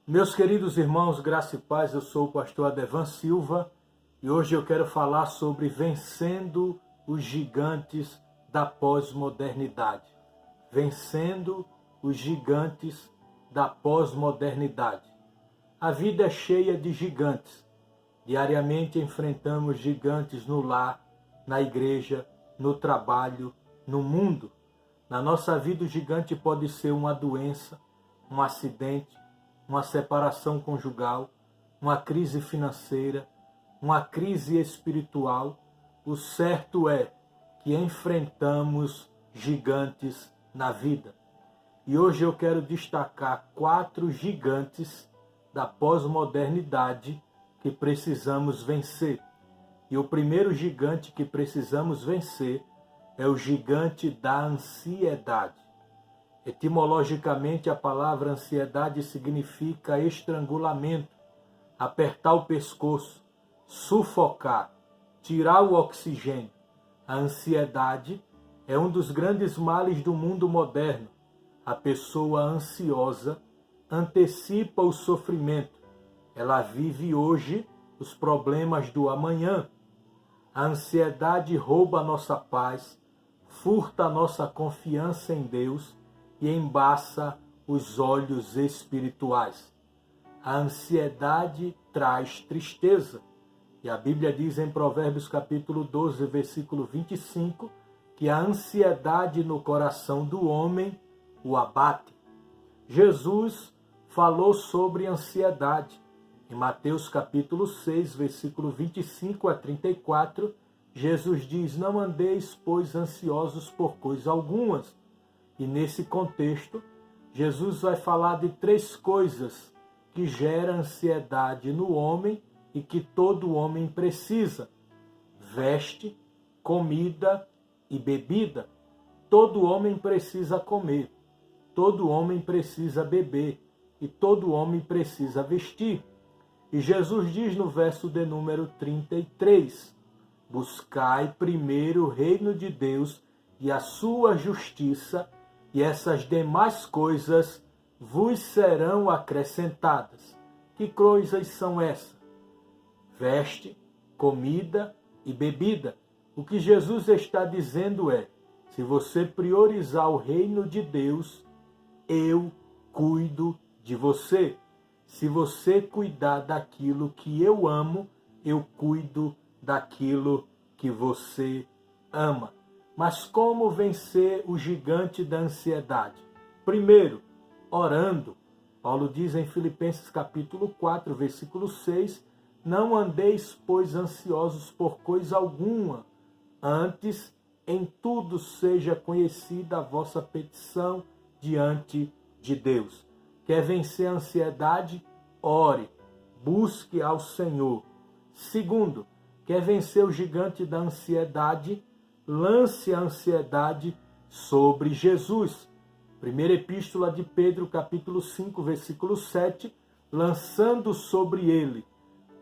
Meus queridos irmãos, graça e paz, eu sou o pastor Adevan Silva e hoje eu quero falar sobre vencendo os gigantes da pós-modernidade. Vencendo os gigantes da pós-modernidade. A vida é cheia de gigantes. Diariamente enfrentamos gigantes no lar, na igreja, no trabalho, no mundo. Na nossa vida, o gigante pode ser uma doença, um acidente, uma separação conjugal, uma crise financeira, uma crise espiritual. O certo é que enfrentamos gigantes na vida. E hoje eu quero destacar 4 gigantes da pós-modernidade que precisamos vencer. E o primeiro gigante que precisamos vencer é o gigante da ansiedade. Etimologicamente, a palavra ansiedade significa estrangulamento, apertar o pescoço, sufocar, tirar o oxigênio. A ansiedade é um dos grandes males do mundo moderno. A pessoa ansiosa antecipa o sofrimento. Ela vive hoje os problemas do amanhã. A ansiedade rouba a nossa paz, furta a nossa confiança em Deus e embaça os olhos espirituais. A ansiedade traz tristeza. E a Bíblia diz em Provérbios capítulo 12, versículo 25, que a ansiedade no coração do homem o abate. Jesus falou sobre ansiedade. Em Mateus capítulo 6, versículo 25 a 34, Jesus diz: não andeis, pois, ansiosos por coisa algumas. E nesse contexto, Jesus vai falar de 3 coisas que geram ansiedade no homem e que todo homem precisa: veste, comida e bebida. Todo homem precisa comer, todo homem precisa beber e todo homem precisa vestir. E Jesus diz no verso de número 33, buscai primeiro o reino de Deus e a sua justiça, e essas demais coisas vos serão acrescentadas. Que coisas são essas? Veste, comida e bebida. O que Jesus está dizendo é: se você priorizar o reino de Deus, eu cuido de você. Se você cuidar daquilo que eu amo, eu cuido daquilo que você ama. Mas como vencer o gigante da ansiedade? Primeiro, orando. Paulo diz em Filipenses capítulo 4, versículo 6, não andeis, pois, ansiosos por coisa alguma, antes em tudo seja conhecida a vossa petição diante de Deus. Quer vencer a ansiedade? Ore, busque ao Senhor. Segundo, quer vencer o gigante da ansiedade? Lance a ansiedade sobre Jesus. Primeira epístola de Pedro, capítulo 5, versículo 7, lançando sobre ele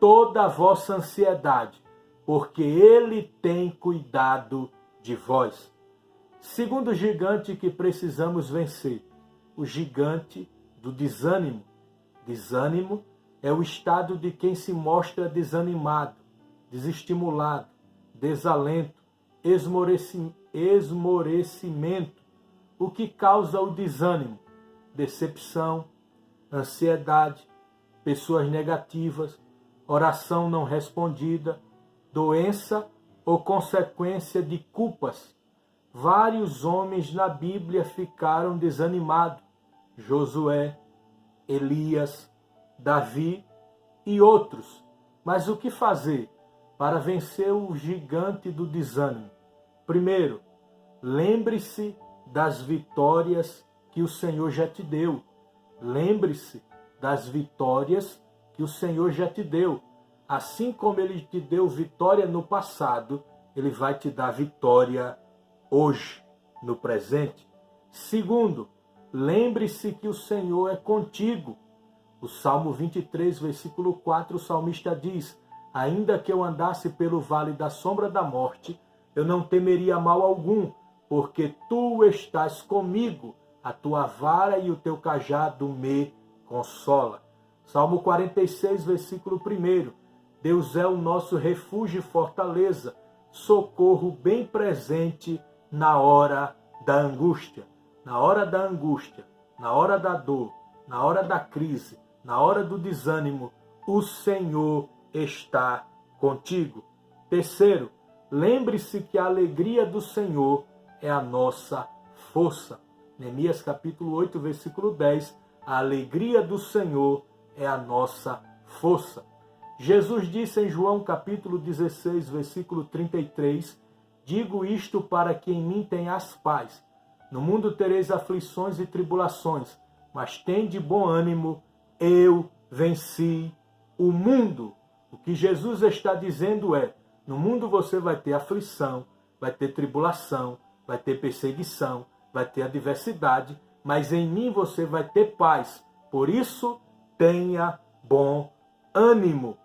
toda a vossa ansiedade, porque ele tem cuidado de vós. Segundo gigante que precisamos vencer, o gigante do desânimo. Desânimo é o estado de quem se mostra desanimado, desestimulado, desalento, esmorecimento. O que causa o desânimo? Decepção, ansiedade, pessoas negativas, oração não respondida, doença ou consequência de culpas. Vários homens na Bíblia ficaram desanimados: Josué, Elias, Davi e outros. Mas o que fazer para vencer o gigante do desânimo? Primeiro, lembre-se das vitórias que o Senhor já te deu. Lembre-se das vitórias que o Senhor já te deu. Assim como Ele te deu vitória no passado, Ele vai te dar vitória hoje, no presente. Segundo, lembre-se que o Senhor é contigo. O Salmo 23, versículo 4, o salmista diz: ainda que eu andasse pelo vale da sombra da morte, eu não temeria mal algum, porque tu estás comigo, a tua vara e o teu cajado me consola. Salmo 46, versículo 1. Deus é o nosso refúgio e fortaleza, socorro bem presente na hora da angústia. Na hora da angústia, na hora da dor, na hora da crise, na hora do desânimo, o Senhor está contigo. Terceiro, lembre-se que a alegria do Senhor é a nossa força. Neemias capítulo 8, versículo 10, a alegria do Senhor é a nossa força. Jesus disse em João capítulo 16, versículo 33, digo isto para que em mim tenhas paz. No mundo tereis aflições e tribulações, mas tende bom ânimo, eu venci o mundo. O que Jesus está dizendo é, no mundo você vai ter aflição, vai ter tribulação, vai ter perseguição, vai ter adversidade, mas em mim você vai ter paz. Por isso, tenha bom ânimo.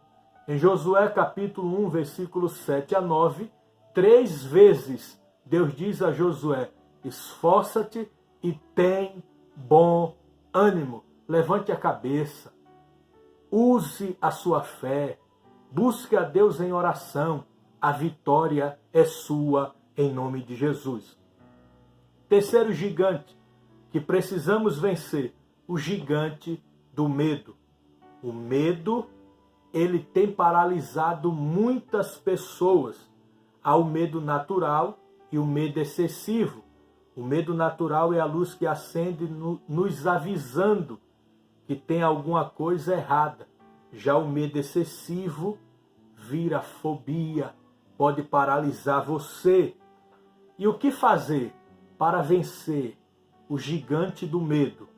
Em Josué capítulo 1, versículos 7 a 9, 3 vezes Deus diz a Josué, esforça-te e tem bom ânimo. Levante a cabeça, use a sua fé, busque a Deus em oração, a vitória é sua em nome de Jesus. Terceiro gigante que precisamos vencer, o gigante do medo. O medo, ele tem paralisado muitas pessoas. Há o medo natural e o medo excessivo. O medo natural é a luz que acende nos avisando que tem alguma coisa errada. Já o medo excessivo vira fobia, pode paralisar você. E o que fazer para vencer o gigante do medo?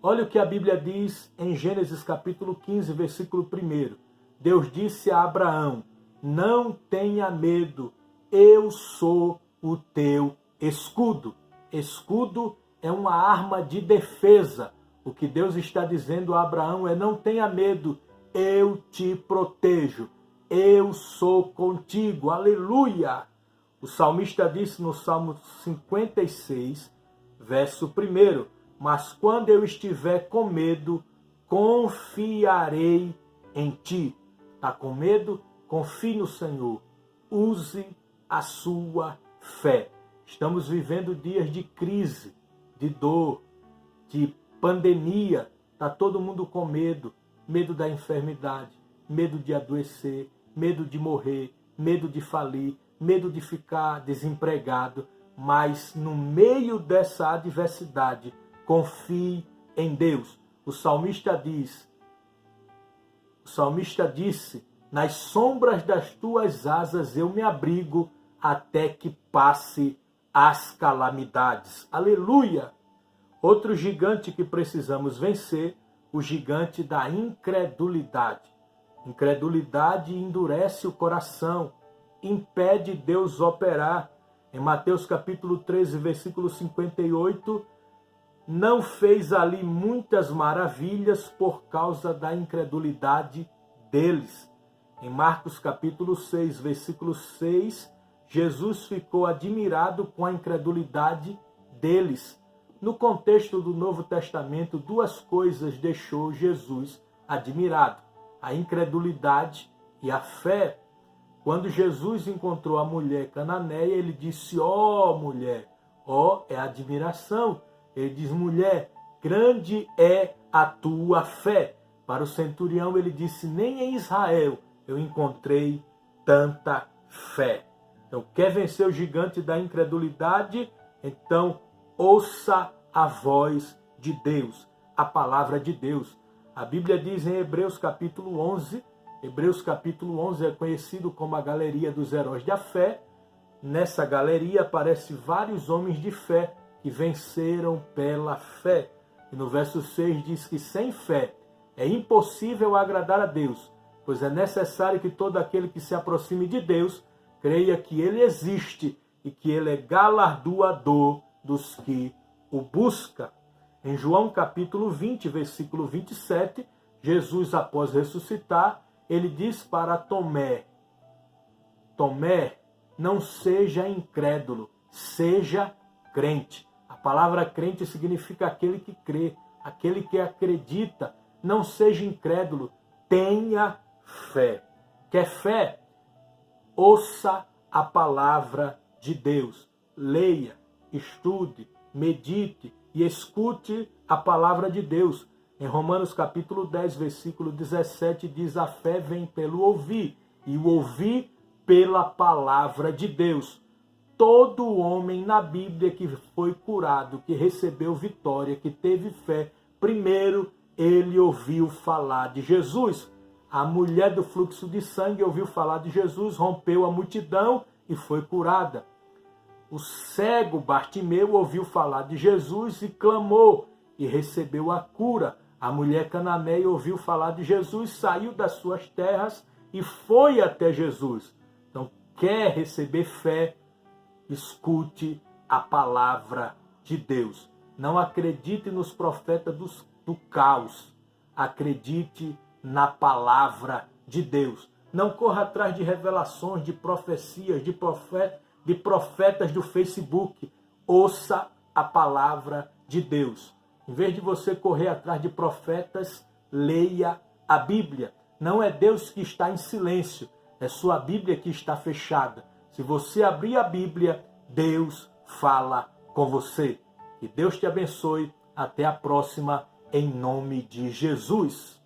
Olha o que a Bíblia diz em Gênesis capítulo 15, versículo 1. Deus disse a Abraão, não tenha medo, eu sou o teu escudo. Escudo é uma arma de defesa. O que Deus está dizendo a Abraão é, não tenha medo, eu te protejo, eu sou contigo, aleluia. O salmista disse no Salmo 56, verso 1, mas quando eu estiver com medo, confiarei em ti. Está com medo? Confie no Senhor. Use a sua fé. Estamos vivendo dias de crise, de dor, de pandemia. Está todo mundo com medo. Medo da enfermidade, medo de adoecer, medo de morrer, medo de falir, medo de ficar desempregado. Mas no meio dessa adversidade, confie em Deus. O salmista disse, nas sombras das tuas asas eu me abrigo até que passe as calamidades. Aleluia! Outro gigante que precisamos vencer, o gigante da incredulidade. Incredulidade endurece o coração, impede Deus operar. Em Mateus capítulo 13, versículo 58, não fez ali muitas maravilhas por causa da incredulidade deles. Em Marcos capítulo 6, versículo 6, Jesus ficou admirado com a incredulidade deles. No contexto do Novo Testamento, duas coisas deixou Jesus admirado: a incredulidade e a fé. Quando Jesus encontrou a mulher cananeia, ele disse, ó mulher, ó é admiração. Ele diz, mulher, grande é a tua fé. Para o centurião ele disse, nem em Israel eu encontrei tanta fé. Então, quer vencer o gigante da incredulidade? Então, ouça a voz de Deus, a palavra de Deus. A Bíblia diz em Hebreus capítulo 11, Hebreus capítulo 11 é conhecido como a galeria dos heróis da fé. Nessa galeria aparecem vários homens de fé que venceram pela fé. E no verso 6 diz que sem fé é impossível agradar a Deus, pois é necessário que todo aquele que se aproxime de Deus creia que Ele existe e que Ele é galardoador dos que o buscam. Em João capítulo 20, versículo 27, Jesus, após ressuscitar, ele diz para Tomé, Tomé, não seja incrédulo, seja crente. A palavra crente significa aquele que crê, aquele que acredita. não seja incrédulo, tenha fé. Quer fé? Ouça a palavra de Deus. Leia, estude, medite e escute a palavra de Deus. Em Romanos capítulo 10, versículo 17, diz: a fé vem pelo ouvir, e o ouvir pela palavra de Deus. Todo homem na Bíblia que foi curado, que recebeu vitória, que teve fé, primeiro ele ouviu falar de Jesus. A mulher do fluxo de sangue ouviu falar de Jesus, rompeu a multidão e foi curada. O cego Bartimeu ouviu falar de Jesus e clamou e recebeu a cura. A mulher cananeia ouviu falar de Jesus, saiu das suas terras e foi até Jesus. Então, quer receber fé? Escute a palavra de Deus. Não acredite nos profetas do caos. Acredite na palavra de Deus. Não corra atrás de revelações, de profecias, de profetas do Facebook. Ouça a palavra de Deus. Em vez de você correr atrás de profetas, leia a Bíblia. Não é Deus que está em silêncio, é sua Bíblia que está fechada. Se você abrir a Bíblia, Deus fala com você. Que Deus te abençoe. Até a próxima, em nome de Jesus.